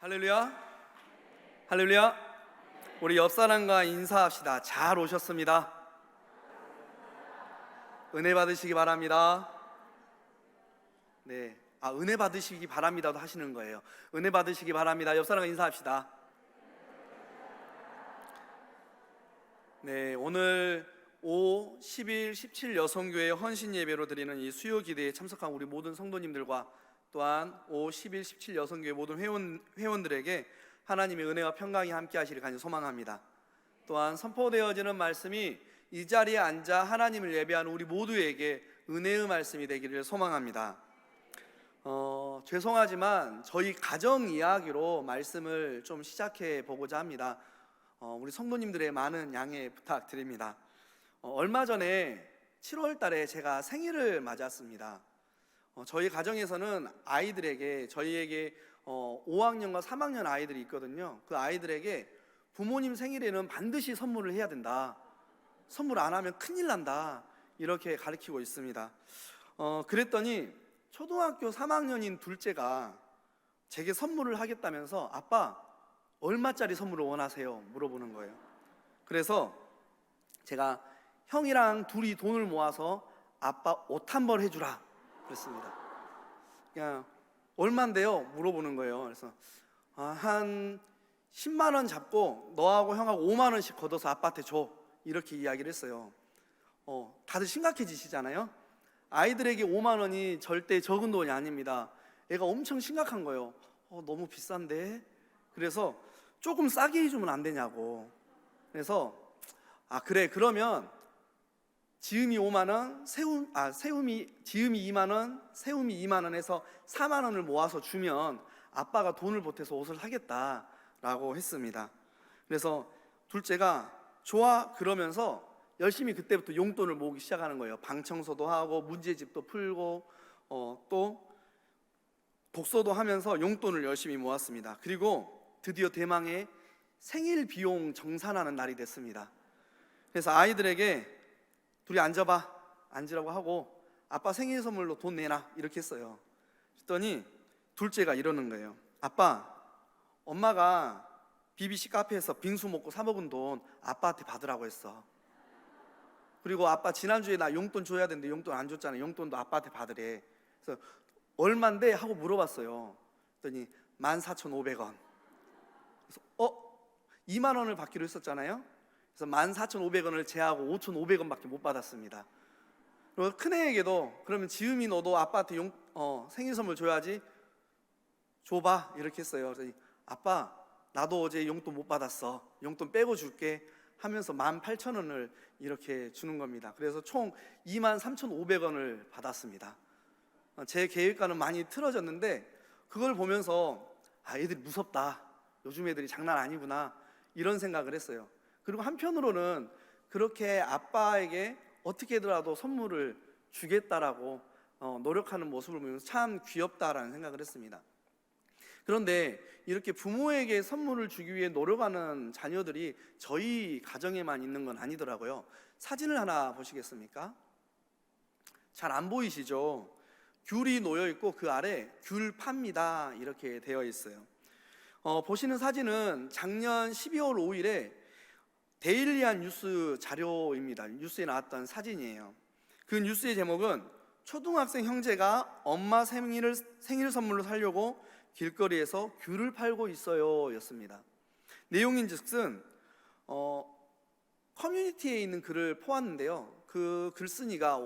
할렐루야. 할렐루야. 우리 옆 사람과 인사합시다. 잘 오셨습니다. 은혜 받으시기 바랍니다. 네. 은혜 받으시기 바랍니다도 하시는 거예요. 은혜 받으시기 바랍니다. 옆 사람과 인사합시다. 네, 오늘 5, 11, 17 여성교회 헌신 예배로 드리는 이 수요 기대에 참석한 우리 모든 성도님들과 또한 5, 11, 17 여성교회 모든 회원들에게 하나님의 은혜와 평강이 함께 하시길 간절히 소망합니다. 또한 선포되어지는 말씀이 이 자리에 앉아 하나님을 예배하는 우리 모두에게 은혜의 말씀이 되기를 소망합니다. 죄송하지만 저희 가정 이야기로 말씀을 좀 시작해 보고자 합니다. 우리 성도님들의 많은 양해 부탁드립니다. 얼마 전에 7월 달에 제가 생일을 맞았습니다. 저희 가정에서는 아이들에게, 저희에게 5학년과 3학년 아이들이 있거든요. 그 아이들에게 부모님 생일에는 반드시 선물을 해야 된다, 선물 안 하면 큰일 난다, 이렇게 가르치고 있습니다. 그랬더니 초등학교 3학년인 둘째가 제게 선물을 하겠다면서 아빠 얼마짜리 선물을 원하세요? 물어보는 거예요. 그래서 제가 형이랑 둘이 돈을 모아서 아빠 옷 한 벌 해주라 그랬습니다. 그냥 얼만데요? 물어보는 거예요. 그래서 한 10만 원 잡고 너하고 형하고 5만 원씩 걷어서 아빠한테 줘, 이렇게 이야기를 했어요. 다들 심각해지시잖아요. 아이들에게 5만 원이 절대 적은 돈이 아닙니다. 애가 엄청 심각한 거예요. 너무 비싼데? 그래서 조금 싸게 해주면 안 되냐고. 그래서 그래, 그러면 지음이 5만 원, 지음이 2만 원, 세움이 2만 원 해서 4만 원을 모아서 주면 아빠가 돈을 보태서 옷을 사겠다라고 했습니다. 그래서 둘째가 좋아 그러면서 열심히 그때부터 용돈을 모으기 시작하는 거예요. 방 청소도 하고 문제집도 풀고 또 독서도 하면서 용돈을 열심히 모았습니다. 그리고 드디어 대망의 생일 비용 정산하는 날이 됐습니다. 그래서 아이들에게 둘이 앉으라고 하고 아빠 생일 선물로 돈 내놔, 이렇게 했어요. 그랬더니 둘째가 이러는 거예요. 아빠, 엄마가 BBC 카페에서 빙수 먹고 사 먹은 돈 아빠한테 받으라고 했어. 그리고 아빠 지난주에 나 용돈 줘야 되는데 용돈 안 줬잖아. 용돈도 아빠한테 받으래. 그래서 얼만데? 하고 물어봤어요. 그랬더니 14,500원. 그래서 2만 원을 받기로 했었잖아요. 그래서 14,500원을 제하고 5,500원밖에 못 받았습니다. 그리고 큰애에게도 그러면 지음이 너도 아빠한테 생일 선물 줘야지, 줘봐, 이렇게 했어요. 그래서 아빠 나도 어제 용돈 못 받았어, 용돈 빼고 줄게 하면서 18,000원을 이렇게 주는 겁니다. 그래서 총 23,500원을 받았습니다. 제 계획과는 많이 틀어졌는데 그걸 보면서 애들이 무섭다, 요즘 애들이 장난 아니구나, 이런 생각을 했어요. 그리고 한편으로는 그렇게 아빠에게 어떻게더라도 선물을 주겠다라고 노력하는 모습을 보면서 참 귀엽다라는 생각을 했습니다. 그런데 이렇게 부모에게 선물을 주기 위해 노력하는 자녀들이 저희 가정에만 있는 건 아니더라고요. 사진을 하나 보시겠습니까? 잘 안 보이시죠? 귤이 놓여 있고 그 아래 귤 팝니다 이렇게 되어 있어요. 보시는 사진은 작년 12월 5일에 데일리한 뉴스 자료입니다. 뉴스에 나왔던 사진이에요. 그 뉴스의 제목은 초등학생 형제가 엄마 생일 선물로 사려고 길거리에서 귤을 팔고 있어요 였습니다. 내용인즉슨 커뮤니티에 있는 글을 포왔는데요, 그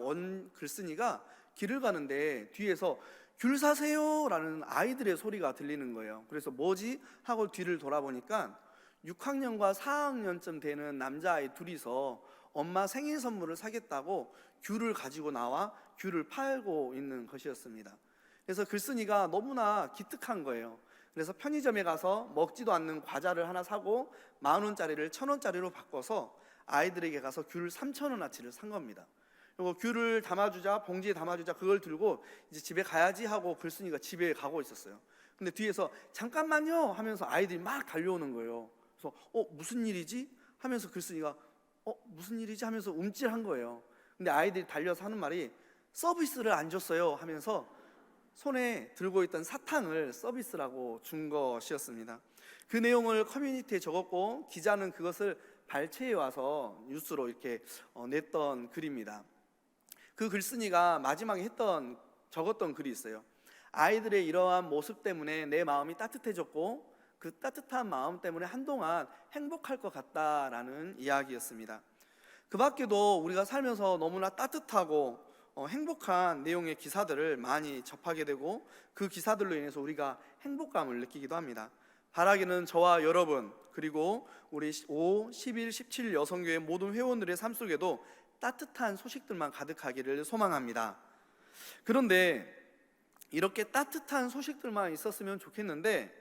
원 글쓴이가 길을 가는데 뒤에서 귤 사세요 라는 아이들의 소리가 들리는 거예요. 그래서 뭐지? 하고 뒤를 돌아보니까 6학년과 4학년쯤 되는 남자아이 둘이서 엄마 생일 선물을 사겠다고 귤을 가지고 나와 귤을 팔고 있는 것이었습니다. 그래서 글쓴이가 너무나 기특한 거예요. 그래서 편의점에 가서 먹지도 않는 과자를 하나 사고 10,000원짜리를 1,000원짜리로 바꿔서 아이들에게 가서 귤 3,000원어치를 산 겁니다. 그리고 귤을 담아주자, 봉지에 담아주자, 그걸 들고 이제 집에 가야지 하고 글쓴이가 집에 가고 있었어요. 근데 뒤에서 잠깐만요 하면서 아이들이 막 달려오는 거예요. 그래서 무슨 일이지? 하면서 글쓴이가 무슨 일이지? 하면서 움찔한 거예요. 근데 아이들이 달려서 하는 말이 서비스를 안 줬어요 하면서 손에 들고 있던 사탕을 서비스라고 준 것이었습니다. 그 내용을 커뮤니티에 적었고 기자는 그것을 발췌해 와서 뉴스로 이렇게 냈던 글입니다. 그 글쓴이가 마지막에 적었던 글이 있어요. 아이들의 이러한 모습 때문에 내 마음이 따뜻해졌고 그 따뜻한 마음 때문에 한동안 행복할 것 같다라는 이야기였습니다. 그 밖에도 우리가 살면서 너무나 따뜻하고 행복한 내용의 기사들을 많이 접하게 되고 그 기사들로 인해서 우리가 행복감을 느끼기도 합니다. 바라기는 저와 여러분 그리고 우리 5, 11, 17 여성교회 모든 회원들의 삶 속에도 따뜻한 소식들만 가득하기를 소망합니다. 그런데 이렇게 따뜻한 소식들만 있었으면 좋겠는데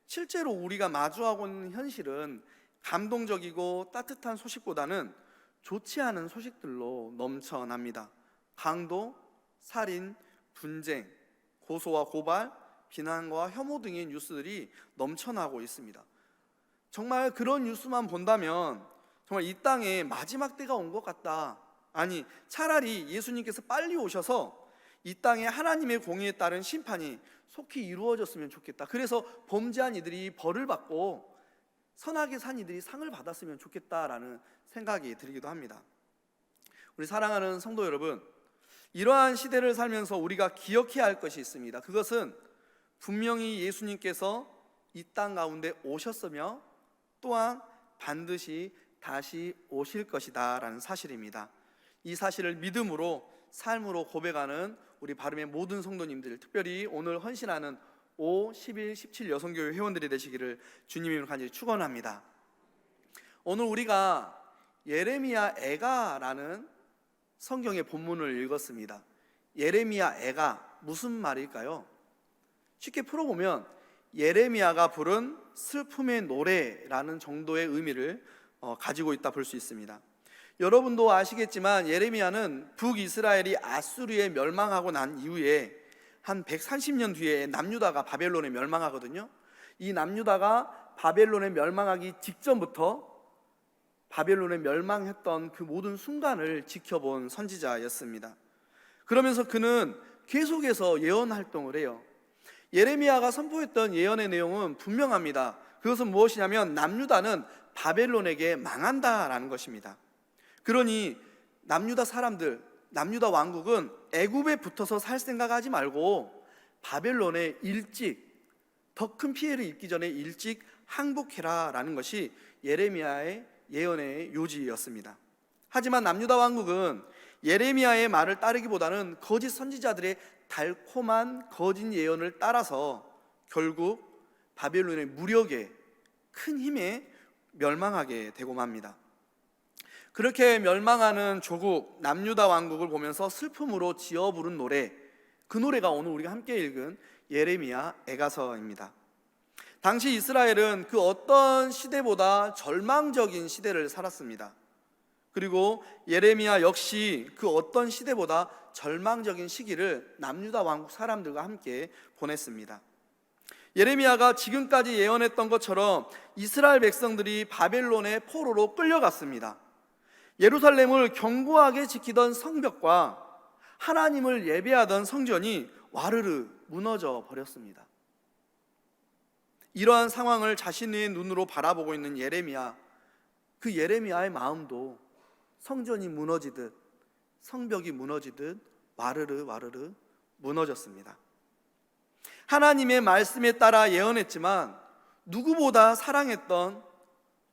실제로 우리가 마주하고 있는 현실은 감동적이고 따뜻한 소식보다는 좋지 않은 소식들로 넘쳐납니다. 강도, 살인, 분쟁, 고소와 고발, 비난과 혐오 등의 뉴스들이 넘쳐나고 있습니다. 정말 그런 뉴스만 본다면 정말 이 땅에 마지막 때가 온 것 같다. 아니, 차라리 예수님께서 빨리 오셔서 이 땅에 하나님의 공의에 따른 심판이 속히 이루어졌으면 좋겠다. 그래서 범죄한 이들이 벌을 받고 선하게 산 이들이 상을 받았으면 좋겠다라는 생각이 들기도 합니다. 우리 사랑하는 성도 여러분, 이러한 시대를 살면서 우리가 기억해야 할 것이 있습니다. 그것은 분명히 예수님께서 이 땅 가운데 오셨으며 또한 반드시 다시 오실 것이다 라는 사실입니다. 이 사실을 믿음으로 삶으로 고백하는 우리 바름의 모든 성도님들, 특별히 오늘 헌신하는 5, 11, 17 여성교회 회원들이 되시기를 주님의 간절히 축원합니다. 오늘 우리가 예레미야 애가라는 성경의 본문을 읽었습니다. 예레미야 애가 무슨 말일까요? 쉽게 풀어보면 예레미야가 부른 슬픔의 노래라는 정도의 의미를 가지고 있다 볼 수 있습니다. 여러분도 아시겠지만 예레미야는 북이스라엘이 아수르에 멸망하고 난 이후에 한 130년 뒤에 남유다가 바벨론에 멸망하거든요. 이 남유다가 바벨론에 멸망하기 직전부터 바벨론에 멸망했던 그 모든 순간을 지켜본 선지자였습니다. 그러면서 그는 계속해서 예언 활동을 해요. 예레미야가 선포했던 예언의 내용은 분명합니다. 그것은 무엇이냐면 남유다는 바벨론에게 망한다라는 것입니다. 그러니 남유다 사람들, 남유다 왕국은 애굽에 붙어서 살 생각하지 말고 바벨론에 일찍, 더 큰 피해를 입기 전에 일찍 항복해라라는 것이 예레미야의 예언의 요지였습니다. 하지만 남유다 왕국은 예레미야의 말을 따르기보다는 거짓 선지자들의 달콤한 거짓 예언을 따라서 결국 바벨론의 무력에, 큰 힘에 멸망하게 되고 맙니다. 그렇게 멸망하는 조국 남유다 왕국을 보면서 슬픔으로 지어 부른 노래, 그 노래가 오늘 우리가 함께 읽은 예레미야 애가서입니다. 당시 이스라엘은 그 어떤 시대보다 절망적인 시대를 살았습니다. 그리고 예레미야 역시 그 어떤 시대보다 절망적인 시기를 남유다 왕국 사람들과 함께 보냈습니다. 예레미야가 지금까지 예언했던 것처럼 이스라엘 백성들이 바벨론의 포로로 끌려갔습니다. 예루살렘을 견고하게 지키던 성벽과 하나님을 예배하던 성전이 와르르 무너져 버렸습니다. 이러한 상황을 자신의 눈으로 바라보고 있는 예레미야, 그 예레미야의 마음도 성전이 무너지듯 성벽이 무너지듯 와르르 와르르 무너졌습니다. 하나님의 말씀에 따라 예언했지만 누구보다 사랑했던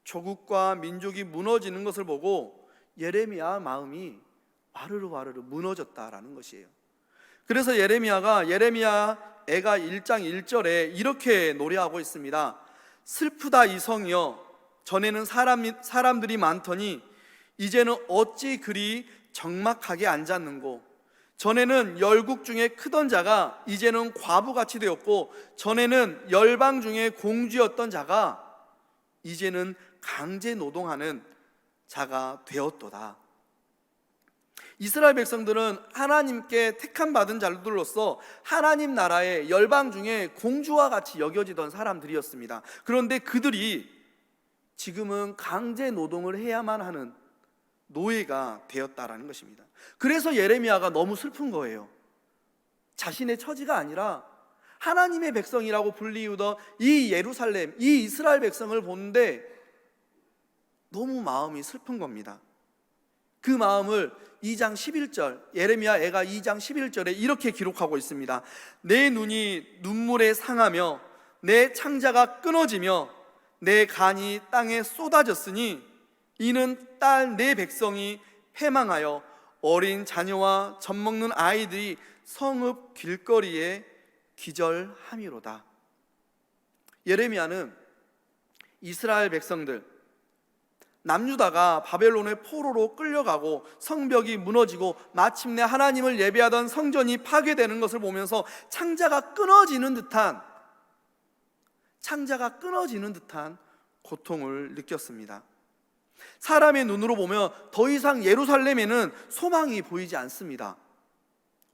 조국과 민족이 무너지는 것을 보고 예레미야 마음이 와르르 와르르 무너졌다라는 것이에요. 그래서 예레미야가 예레미야 애가 1장 1절에 이렇게 노래하고 있습니다. 슬프다 이 성이여, 전에는 사람들이 많더니 이제는 어찌 그리 적막하게 앉았는고, 전에는 열국 중에 크던 자가 이제는 과부같이 되었고, 전에는 열방 중에 공주였던 자가 이제는 강제 노동하는 자가 되었도다. 이스라엘 백성들은 하나님께 택함 받은 자들로서 하나님 나라의 열방 중에 공주와 같이 여겨지던 사람들이었습니다. 그런데 그들이 지금은 강제 노동을 해야만 하는 노예가 되었다라는 것입니다. 그래서 예레미야가 너무 슬픈 거예요. 자신의 처지가 아니라 하나님의 백성이라고 불리우던 이 예루살렘, 이 이스라엘 백성을 보는데 너무 마음이 슬픈 겁니다. 그 마음을 2장 11절, 예레미야 애가 2장 11절에 이렇게 기록하고 있습니다. 내 눈이 눈물에 상하며 내 창자가 끊어지며 내 간이 땅에 쏟아졌으니 이는 딸 내 백성이 패망하여 어린 자녀와 젖먹는 아이들이 성읍 길거리에 기절함이로다. 예레미야는 이스라엘 백성들, 남유다가 바벨론의 포로로 끌려가고 성벽이 무너지고 마침내 하나님을 예배하던 성전이 파괴되는 것을 보면서 창자가 끊어지는 듯한 고통을 느꼈습니다. 사람의 눈으로 보면 더 이상 예루살렘에는 소망이 보이지 않습니다.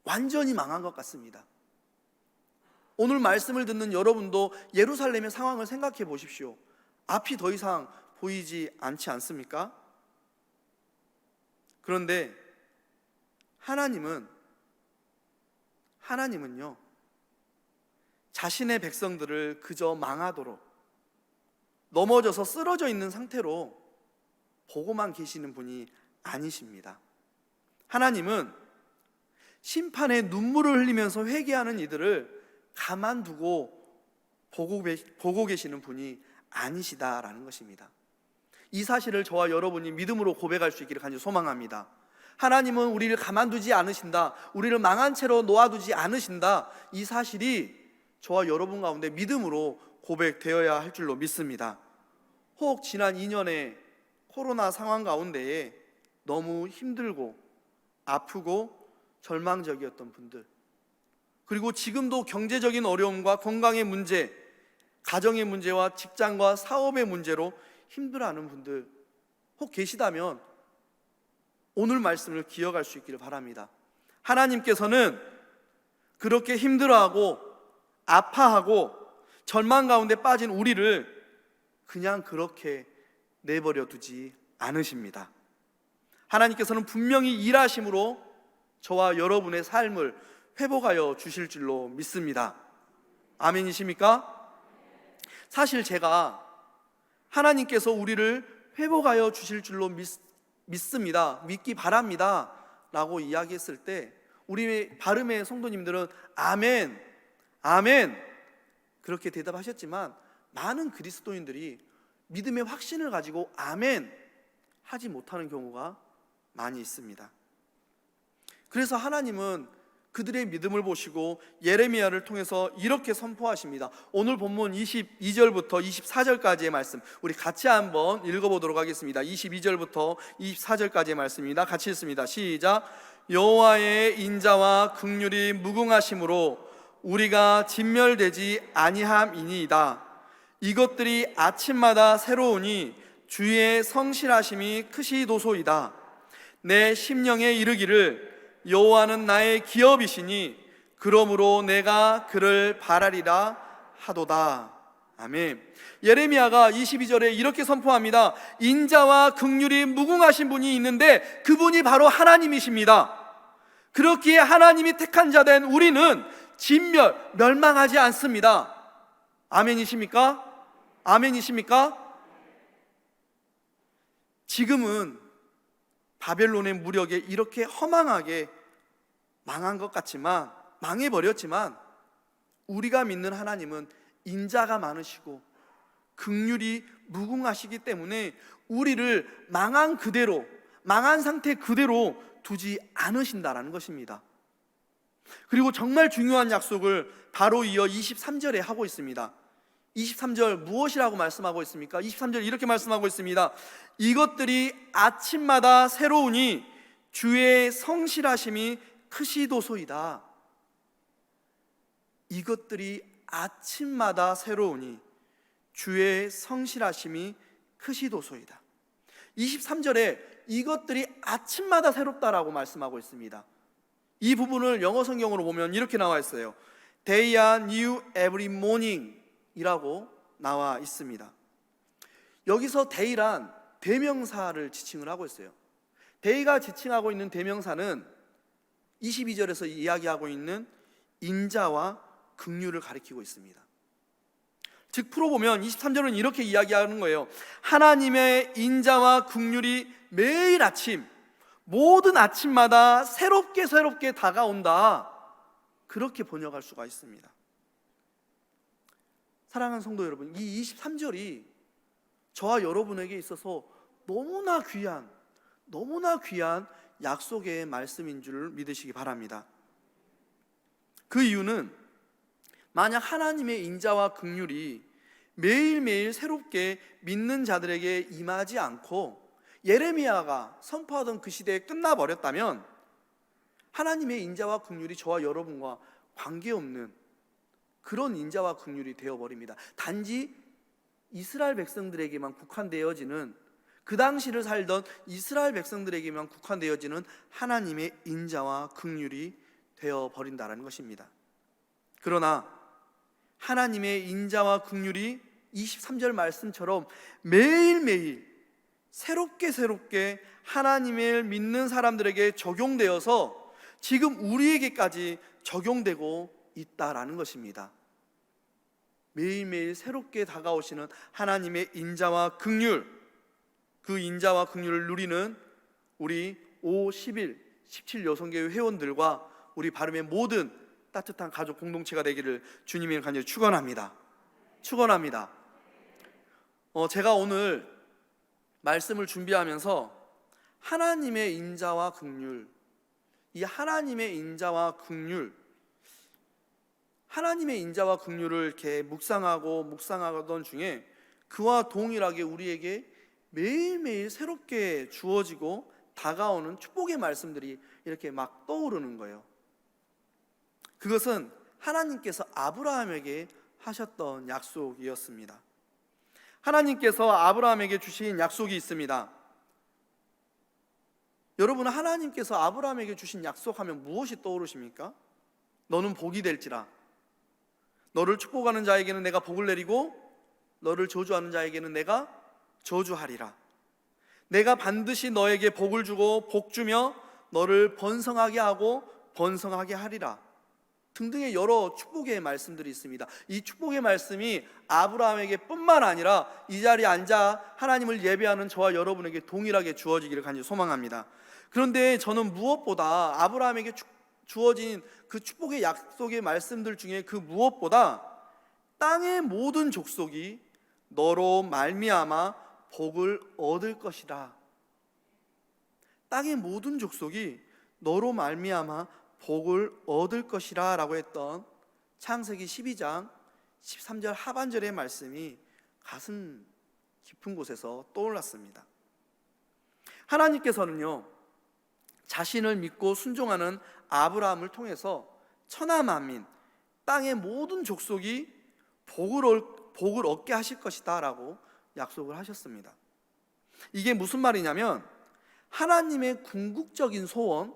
완전히 망한 것 같습니다. 오늘 말씀을 듣는 여러분도 예루살렘의 상황을 생각해 보십시오. 앞이 더 이상 보이지 않지 않습니까? 그런데 하나님은요, 자신의 백성들을 그저 망하도록 넘어져서 쓰러져 있는 상태로 보고만 계시는 분이 아니십니다. 하나님은 심판의 눈물을 흘리면서 회개하는 이들을 가만두고 보고 계시는 분이 아니시다라는 것입니다. 이 사실을 저와 여러분이 믿음으로 고백할 수 있기를 간절히 소망합니다. 하나님은 우리를 가만두지 않으신다, 우리를 망한 채로 놓아두지 않으신다, 이 사실이 저와 여러분 가운데 믿음으로 고백되어야 할 줄로 믿습니다. 혹 지난 2년의 코로나 상황 가운데에 너무 힘들고 아프고 절망적이었던 분들, 그리고 지금도 경제적인 어려움과 건강의 문제, 가정의 문제와 직장과 사업의 문제로 힘들어하는 분들 혹 계시다면 오늘 말씀을 기억할 수 있기를 바랍니다. 하나님께서는 그렇게 힘들어하고 아파하고 절망 가운데 빠진 우리를 그냥 그렇게 내버려 두지 않으십니다. 하나님께서는 분명히 일하심으로 저와 여러분의 삶을 회복하여 주실 줄로 믿습니다. 아멘이십니까? 사실 제가 하나님께서 우리를 회복하여 주실 줄로 믿습니다, 믿기 바랍니다 라고 이야기했을 때 우리 바름의 성도님들은 아멘, 아멘 그렇게 대답하셨지만 많은 그리스도인들이 믿음의 확신을 가지고 아멘 하지 못하는 경우가 많이 있습니다. 그래서 하나님은 그들의 믿음을 보시고 예레미야를 통해서 이렇게 선포하십니다. 오늘 본문 22절부터 24절까지의 말씀 우리 같이 한번 읽어보도록 하겠습니다. 22절부터 24절까지의 말씀입니다. 같이 읽습니다. 시작. 여호와의 인자와 긍휼이 무궁하심으로 우리가 진멸되지 아니함이니이다. 이것들이 아침마다 새로우니 주의 성실하심이 크시도소이다. 내 심령에 이르기를 여호와는 나의 기업이시니 그러므로 내가 그를 바라리라 하도다. 아멘. 예레미야가 22절에 이렇게 선포합니다. 인자와 긍휼이 무궁하신 분이 있는데 그분이 바로 하나님이십니다. 그렇기에 하나님이 택한 자 된 우리는 멸망하지 않습니다. 아멘이십니까? 아멘이십니까? 지금은 바벨론의 무력에 이렇게 허망하게 망한 것 같지만, 망해버렸지만 우리가 믿는 하나님은 인자가 많으시고 긍휼이 무궁하시기 때문에 우리를 망한 그대로, 망한 상태 그대로 두지 않으신다라는 것입니다. 그리고 정말 중요한 약속을 바로 이어 23절에 하고 있습니다. 23절 무엇이라고 말씀하고 있습니까? 23절 이렇게 말씀하고 있습니다. 이것들이 아침마다 새로우니 주의 성실하심이 크시도소이다. 이것들이 아침마다 새로우니 주의 성실하심이 크시도소이다. 23절에 이것들이 아침마다 새롭다라고 말씀하고 있습니다. 이 부분을 영어 성경으로 보면 이렇게 나와 있어요. They are new every morning 이라고 나와 있습니다. 여기서 day란 대명사를 지칭을 하고 있어요. day가 지칭하고 있는 대명사는 22절에서 이야기하고 있는 인자와 긍휼을 가리키고 있습니다. 즉 풀어보면 23절은 이렇게 이야기하는 거예요. 하나님의 인자와 긍휼이 매일 아침, 모든 아침마다 새롭게 다가온다, 그렇게 번역할 수가 있습니다. 사랑하는 성도 여러분, 이 23절이 저와 여러분에게 있어서 너무나 귀한 약속의 말씀인 줄 믿으시기 바랍니다. 그 이유는 만약 하나님의 인자와 긍휼이 매일매일 새롭게 믿는 자들에게 임하지 않고 예레미야가 선포하던 그 시대에 끝나버렸다면 하나님의 인자와 긍휼이 저와 여러분과 관계없는 그런 인자와 긍휼이 되어버립니다. 단지 이스라엘 백성들에게만 국한되어지는, 그 당시를 살던 이스라엘 백성들에게만 국한되어지는 하나님의 인자와 긍휼이 되어버린다는 것입니다. 그러나 하나님의 인자와 긍휼이 23절 말씀처럼 매일매일 새롭게 하나님을 믿는 사람들에게 적용되어서 지금 우리에게까지 적용되고 있다라는 것입니다. 매일매일 새롭게 다가오시는 하나님의 인자와 긍휼, 그 인자와 긍휼을 누리는 우리 5, 11, 17 여성교회 회원들과 우리 바름의 모든 따뜻한 가족 공동체가 되기를 주님의 간절히 축원합니다. 제가 오늘 말씀을 준비하면서 하나님의 인자와 긍휼, 이 하나님의 인자와 긍휼을 이렇게 묵상하던 중에 그와 동일하게 우리에게 매일매일 새롭게 주어지고 다가오는 축복의 말씀들이 이렇게 막 떠오르는 거예요. 그것은 하나님께서 아브라함에게 하셨던 약속이었습니다. 하나님께서 아브라함에게 주신 약속이 있습니다. 여러분은 하나님께서 아브라함에게 주신 약속하면 무엇이 떠오르십니까? 너는 복이 될지라, 너를 축복하는 자에게는 내가 복을 내리고 너를 저주하는 자에게는 내가 저주하리라. 내가 반드시 너에게 복을 주고 복 주며 너를 번성하게 하고 번성하게 하리라 등등의 여러 축복의 말씀들이 있습니다. 이 축복의 말씀이 아브라함에게 뿐만 아니라 이 자리에 앉아 하나님을 예배하는 저와 여러분에게 동일하게 주어지기를 간절히 소망합니다. 그런데 저는 무엇보다 아브라함에게 주어진 그 축복의 약속의 말씀들 중에 그 무엇보다 땅의 모든 족속이 너로 말미암아 복을 얻을 것이라, 땅의 모든 족속이 너로 말미암아 복을 얻을 것이라 라고 했던 창세기 12장 13절 하반절의 말씀이 가슴 깊은 곳에서 떠올랐습니다. 하나님께서는요, 자신을 믿고 순종하는 아브라함을 통해서 천하 만민, 땅의 모든 족속이 복을 얻게 하실 것이다 라고 약속을 하셨습니다. 이게 무슨 말이냐면 하나님의 궁극적인 소원,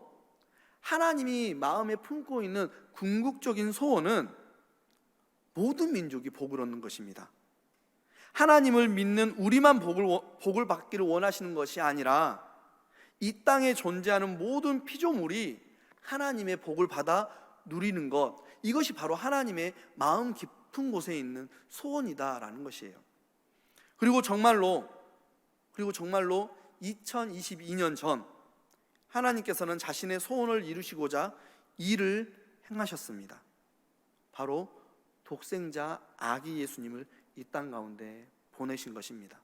하나님이 마음에 품고 있는 궁극적인 소원은 모든 민족이 복을 얻는 것입니다. 하나님을 믿는 우리만 복을 받기를 원하시는 것이 아니라 이 땅에 존재하는 모든 피조물이 하나님의 복을 받아 누리는 것, 이것이 바로 하나님의 마음 깊은 곳에 있는 소원이다라는 것이에요. 그리고 정말로 2022년 전 하나님께서는 자신의 소원을 이루시고자 일을 행하셨습니다. 바로 독생자 아기 예수님을 이 땅 가운데 보내신 것입니다.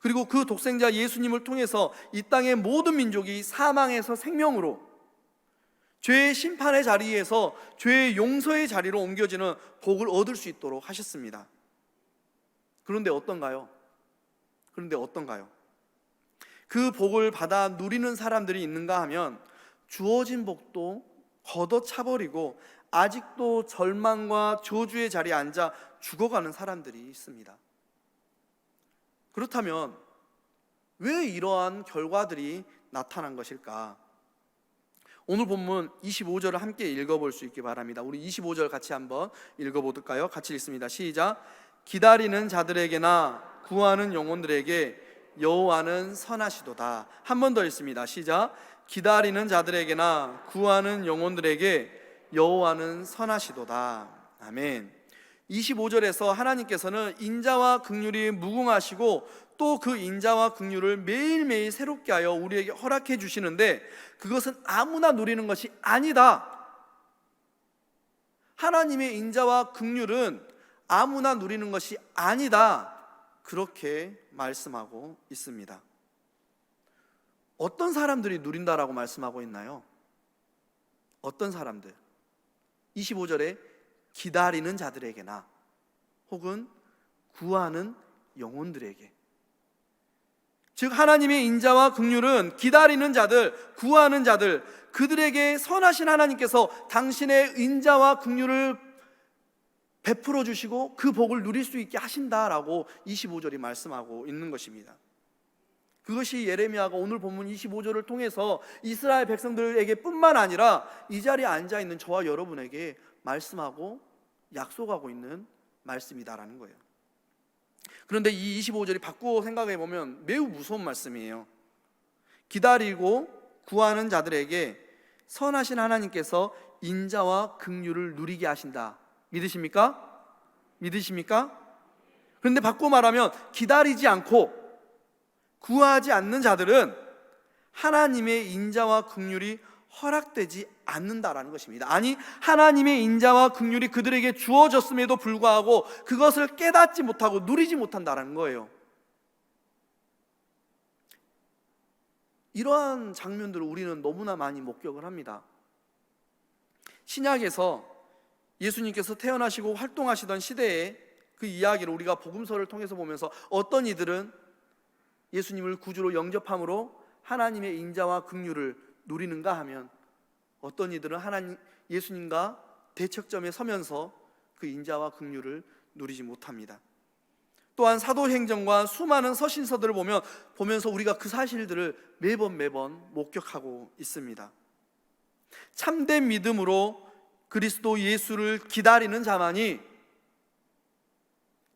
그리고 그 독생자 예수님을 통해서 이 땅의 모든 민족이 사망에서 생명으로, 죄의 심판의 자리에서 죄의 용서의 자리로 옮겨지는 복을 얻을 수 있도록 하셨습니다. 그런데 어떤가요? 그 복을 받아 누리는 사람들이 있는가 하면 주어진 복도 걷어차버리고 아직도 절망과 저주의 자리에 앉아 죽어가는 사람들이 있습니다. 그렇다면 왜 이러한 결과들이 나타난 것일까? 오늘 본문 25절을 함께 읽어볼 수 있기 바랍니다. 우리 25절 같이 한번 읽어볼까요? 같이 읽습니다. 시작. 기다리는 자들에게나 구하는 영혼들에게 여호와는 선하시도다. 한 번 더 읽습니다. 시작. 기다리는 자들에게나 구하는 영혼들에게 여호와는 선하시도다. 아멘. 25절에서 하나님께서는 인자와 긍휼이 무궁하시고 또 그 인자와 긍휼을 매일매일 새롭게 하여 우리에게 허락해 주시는데 그것은 아무나 누리는 것이 아니다. 하나님의 인자와 긍휼은 아무나 누리는 것이 아니다. 그렇게 말씀하고 있습니다. 어떤 사람들이 누린다라고 말씀하고 있나요? 어떤 사람들? 25절에 기다리는 자들에게나 혹은 구하는 영혼들에게, 즉 하나님의 인자와 긍휼은 기다리는 자들, 구하는 자들, 그들에게 선하신 하나님께서 당신의 인자와 긍휼을 베풀어 주시고 그 복을 누릴 수 있게 하신다라고 25절이 말씀하고 있는 것입니다. 그것이 예레미야가 오늘 본문 25절을 통해서 이스라엘 백성들에게 뿐만 아니라 이 자리에 앉아있는 저와 여러분에게 말씀하고 약속하고 있는 말씀이다라는 거예요. 그런데 이 25절이 바꾸어 생각해 보면 매우 무서운 말씀이에요. 기다리고 구하는 자들에게 선하신 하나님께서 인자와 긍휼을 누리게 하신다. 믿으십니까? 믿으십니까? 그런데 바꾸어 말하면 기다리지 않고 구하지 않는 자들은 하나님의 인자와 긍휼이 허락되지 않는다라는 것입니다. 아니, 하나님의 인자와 긍휼이 그들에게 주어졌음에도 불구하고 그것을 깨닫지 못하고 누리지 못한다라는 거예요. 이러한 장면들을 우리는 너무나 많이 목격을 합니다. 신약에서 예수님께서 태어나시고 활동하시던 시대에 그 이야기를 우리가 복음서를 통해서 보면서 어떤 이들은 예수님을 구주로 영접함으로 하나님의 인자와 긍휼을 누리는가 하면 어떤 이들은 예수님과 대척점에 서면서 그 인자와 긍휼을 누리지 못합니다. 또한 사도행전과 수많은 서신서들을 보면서 우리가 그 사실들을 매번 목격하고 있습니다. 참된 믿음으로 그리스도 예수를 기다리는 자만이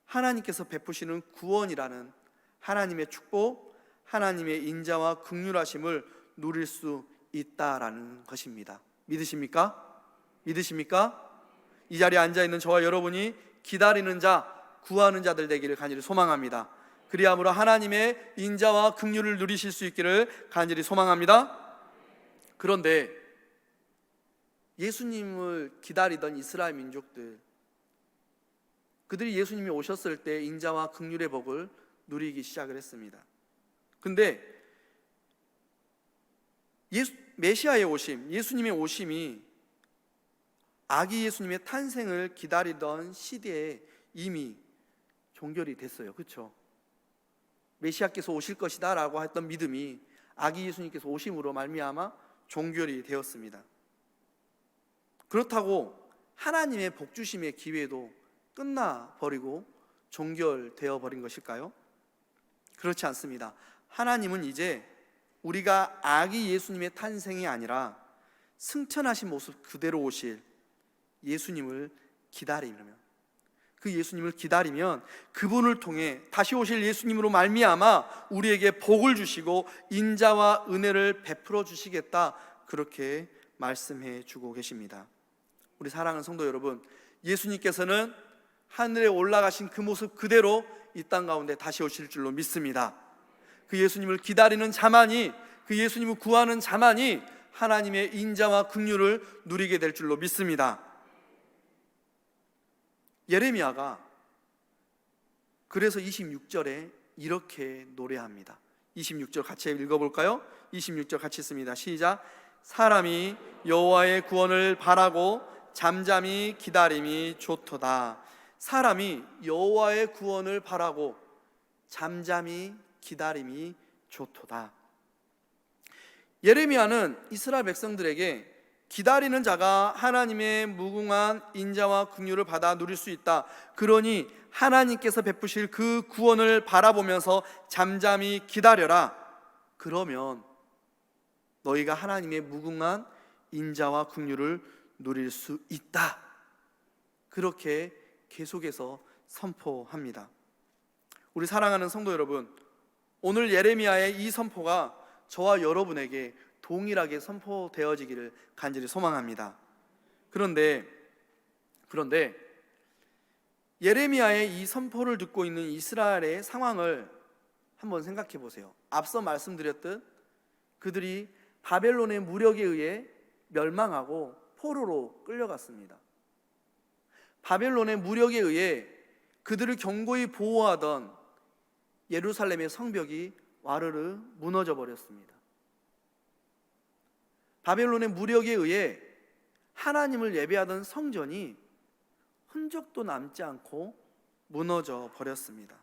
하나님께서 베푸시는 구원이라는 하나님의 축복, 하나님의 인자와 긍휼하심을 누릴 수 있다라는 것입니다. 믿으십니까? 믿으십니까? 이 자리에 앉아있는 저와 여러분이 기다리는 자, 구하는 자들 되기를 간절히 소망합니다. 그리함으로 하나님의 인자와 긍휼을 누리실 수 있기를 간절히 소망합니다. 그런데 예수님을 기다리던 이스라엘 민족들, 그들이 예수님이 오셨을 때 인자와 긍휼의 복을 누리기 시작을 했습니다. 근데 메시아의 오심, 예수님의 오심이 아기 예수님의 탄생을 기다리던 시대에 이미 종결이 됐어요. 그렇죠? 메시아께서 오실 것이다 라고 했던 믿음이 아기 예수님께서 오심으로 말미암아 종결이 되었습니다. 그렇다고 하나님의 복주심의 기회도 끝나버리고 종결되어 버린 것일까요? 그렇지 않습니다. 하나님은 이제 우리가 아기 예수님의 탄생이 아니라 승천하신 모습 그대로 오실 예수님을 기다리면, 그 예수님을 기다리면 그분을 통해 다시 오실 예수님으로 말미암아 우리에게 복을 주시고 인자와 은혜를 베풀어 주시겠다, 그렇게 말씀해 주고 계십니다. 우리 사랑하는 성도 여러분, 예수님께서는 하늘에 올라가신 그 모습 그대로 이 땅 가운데 다시 오실 줄로 믿습니다. 그 예수님을 기다리는 자만이, 그 예수님을 구하는 자만이 하나님의 인자와 긍휼을 누리게 될 줄로 믿습니다. 예레미야가 그래서 26절에 이렇게 노래합니다. 26절 같이 읽어볼까요? 26절 같이 읽습니다. 시작. 사람이 여호와의 구원을 바라고 잠잠히 기다림이 좋도다. 사람이 여호와의 구원을 바라고 잠잠히 기다림이 좋도다. 예레미야는 이스라엘 백성들에게 기다리는 자가 하나님의 무궁한 인자와 긍휼을 받아 누릴 수 있다. 그러니 하나님께서 베푸실 그 구원을 바라보면서 잠잠히 기다려라. 그러면 너희가 하나님의 무궁한 인자와 긍휼을 누릴 수 있다. 그렇게 계속해서 선포합니다. 우리 사랑하는 성도 여러분, 오늘 예레미야의 이 선포가 저와 여러분에게 동일하게 선포되어지기를 간절히 소망합니다. 그런데 예레미야의 이 선포를 듣고 있는 이스라엘의 상황을 한번 생각해 보세요. 앞서 말씀드렸듯 그들이 바벨론의 무력에 의해 멸망하고 포로로 끌려갔습니다. 바벨론의 무력에 의해 그들을 견고히 보호하던 예루살렘의 성벽이 와르르 무너져 버렸습니다. 바벨론의 무력에 의해 하나님을 예배하던 성전이 흔적도 남지 않고 무너져 버렸습니다.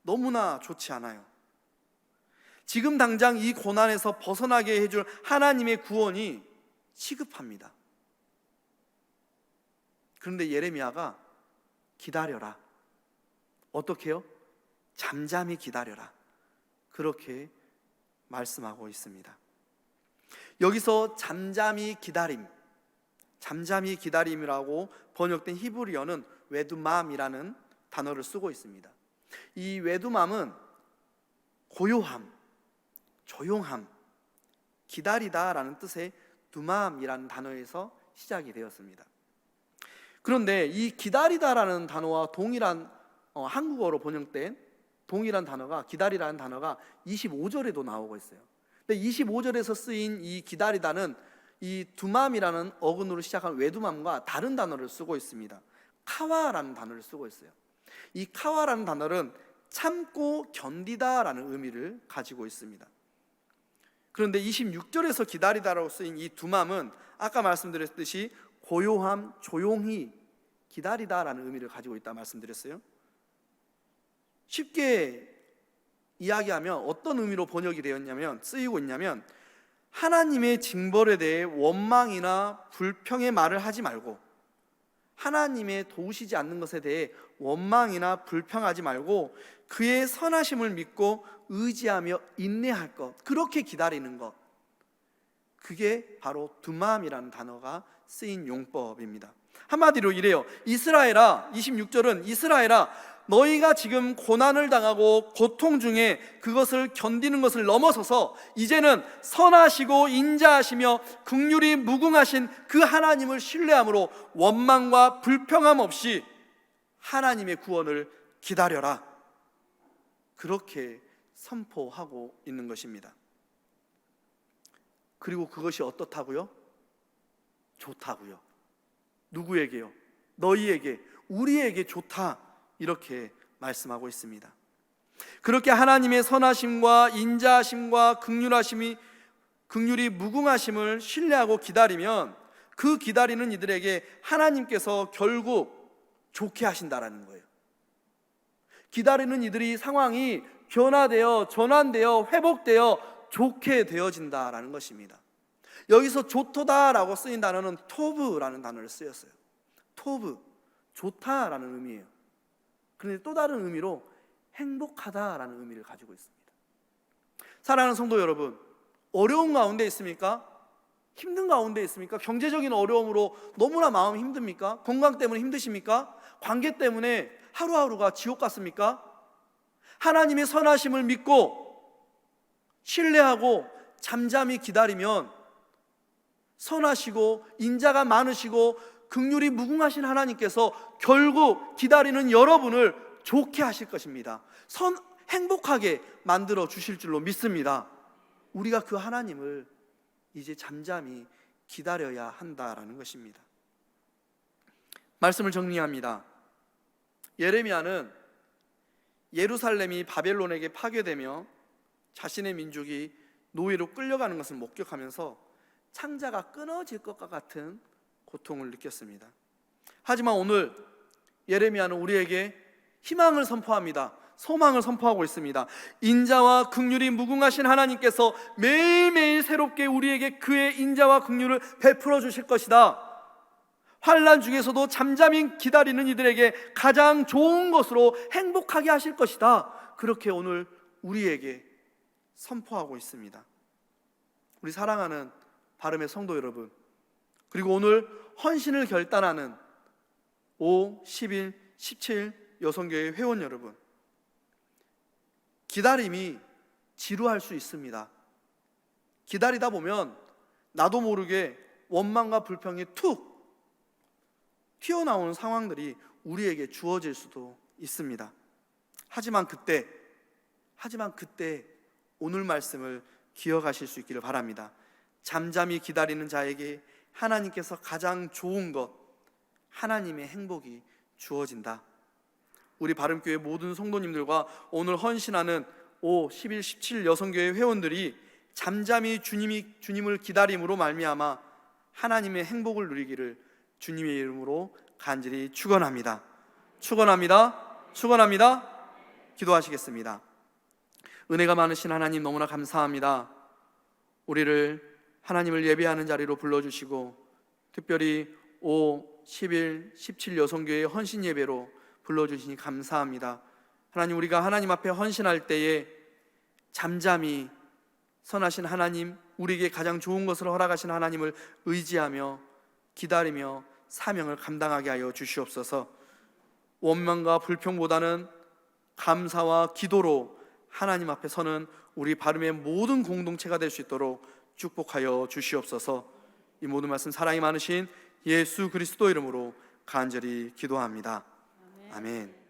너무나 좋지 않아요. 지금 당장 이 고난에서 벗어나게 해줄 하나님의 구원이 시급합니다. 그런데 예레미야가 기다려라. 어떻게 해요? 잠잠히 기다려라. 그렇게 말씀하고 있습니다. 여기서 잠잠히 기다림이라고 번역된 히브리어는 웨두맘이라는 단어를 쓰고 있습니다. 이 웨두맘은 고요함, 조용함, 기다리다라는 뜻의 두맘이라는 단어에서 시작이 되었습니다. 그런데 이 기다리다라는 단어와 동일한 한국어로 번역된 동일한 단어가, 기다리라는 단어가 25절에도 나오고 있어요. 근데 25절에서 쓰인 이 기다리다는 이 두맘이라는 어근으로 시작한 외두맘과 다른 단어를 쓰고 있습니다. 카와라는 단어를 쓰고 있어요. 이 카와라는 단어는 참고 견디다라는 의미를 가지고 있습니다. 그런데 26절에서 기다리다라고 쓰인 이 두맘은 아까 말씀드렸듯이 고요함, 조용히 기다리다라는 의미를 가지고 있다 말씀드렸어요. 쉽게 이야기하면 어떤 의미로 번역이 되었냐면, 쓰이고 있냐면, 하나님의 징벌에 대해 원망이나 불평의 말을 하지 말고, 하나님의 도우시지 않는 것에 대해 원망이나 불평하지 말고 그의 선하심을 믿고 의지하며 인내할 것, 그렇게 기다리는 것, 그게 바로 두맘이라는 단어가 쓰인 용법입니다. 한마디로 이래요. 이스라엘아, 26절은 이스라엘아, 너희가 지금 고난을 당하고 고통 중에 그것을 견디는 것을 넘어서서 이제는 선하시고 인자하시며 긍휼이 무궁하신 그 하나님을 신뢰함으로 원망과 불평함 없이 하나님의 구원을 기다려라. 그렇게 선포하고 있는 것입니다. 그리고 그것이 어떻다고요? 좋다고요. 누구에게요? 너희에게, 우리에게 좋다, 이렇게 말씀하고 있습니다. 그렇게 하나님의 선하심과 인자하심과 긍휼이 무궁하심을 신뢰하고 기다리면 그 기다리는 이들에게 하나님께서 결국 좋게 하신다라는 거예요. 기다리는 이들이 상황이 변화되어 전환되어 회복되어 좋게 되어진다라는 것입니다. 여기서 좋도다라고 쓰인 단어는 토브라는 단어를 쓰였어요. 토브, 좋다라는 의미예요. 그런데 또 다른 의미로 행복하다라는 의미를 가지고 있습니다. 사랑하는 성도 여러분, 어려운 가운데 있습니까? 힘든 가운데 있습니까? 경제적인 어려움으로 너무나 마음이 힘듭니까? 건강 때문에 힘드십니까? 관계 때문에 하루하루가 지옥 같습니까? 하나님의 선하심을 믿고 신뢰하고 잠잠히 기다리면 선하시고 인자가 많으시고 긍휼이 무궁하신 하나님께서 결국 기다리는 여러분을 좋게 하실 것입니다. 행복하게 만들어 주실 줄로 믿습니다. 우리가 그 하나님을 이제 잠잠히 기다려야 한다라는 것입니다. 말씀을 정리합니다. 예레미야는 예루살렘이 바벨론에게 파괴되며 자신의 민족이 노예로 끌려가는 것을 목격하면서 창자가 끊어질 것과 같은 고통을 느꼈습니다. 하지만 오늘 예레미야는 우리에게 희망을 선포합니다. 소망을 선포하고 있습니다. 인자와 긍휼이 무궁하신 하나님께서 매일매일 새롭게 우리에게 그의 인자와 긍휼을 베풀어 주실 것이다. 환난 중에서도 잠잠히 기다리는 이들에게 가장 좋은 것으로 행복하게 하실 것이다. 그렇게 오늘 우리에게 선포하고 있습니다. 우리 사랑하는 바름의 성도 여러분, 그리고 오늘 헌신을 결단하는 5, 11, 17 여성교회 회원 여러분, 기다림이 지루할 수 있습니다. 기다리다 보면 나도 모르게 원망과 불평이 툭 튀어나오는 상황들이 우리에게 주어질 수도 있습니다. 하지만 그때 오늘 말씀을 기억하실 수 있기를 바랍니다. 잠잠히 기다리는 자에게 하나님께서 가장 좋은 것, 하나님의 행복이 주어진다. 우리 바른교회 모든 성도님들과 오늘 헌신하는 5, 11, 17 여성교회 회원들이 잠잠히 주님을 기다림으로 말미암아 하나님의 행복을 누리기를 주님의 이름으로 간절히 축원합니다. 기도하시겠습니다. 은혜가 많으신 하나님, 너무나 감사합니다. 우리를 하나님을 예배하는 자리로 불러주시고 특별히 5, 11, 17 여성교회 헌신 예배로 불러주시니 감사합니다. 하나님, 우리가 하나님 앞에 헌신할 때에 잠잠히 선하신 하나님, 우리에게 가장 좋은 것을 허락하신 하나님을 의지하며 기다리며 사명을 감당하게 하여 주시옵소서. 원망과 불평보다는 감사와 기도로 하나님 앞에 서는 우리 바름의 모든 공동체가 될 수 있도록 축복하여 주시옵소서. 이 모든 말씀 사랑이 많으신 예수 그리스도 이름으로 간절히 기도합니다. 아멘.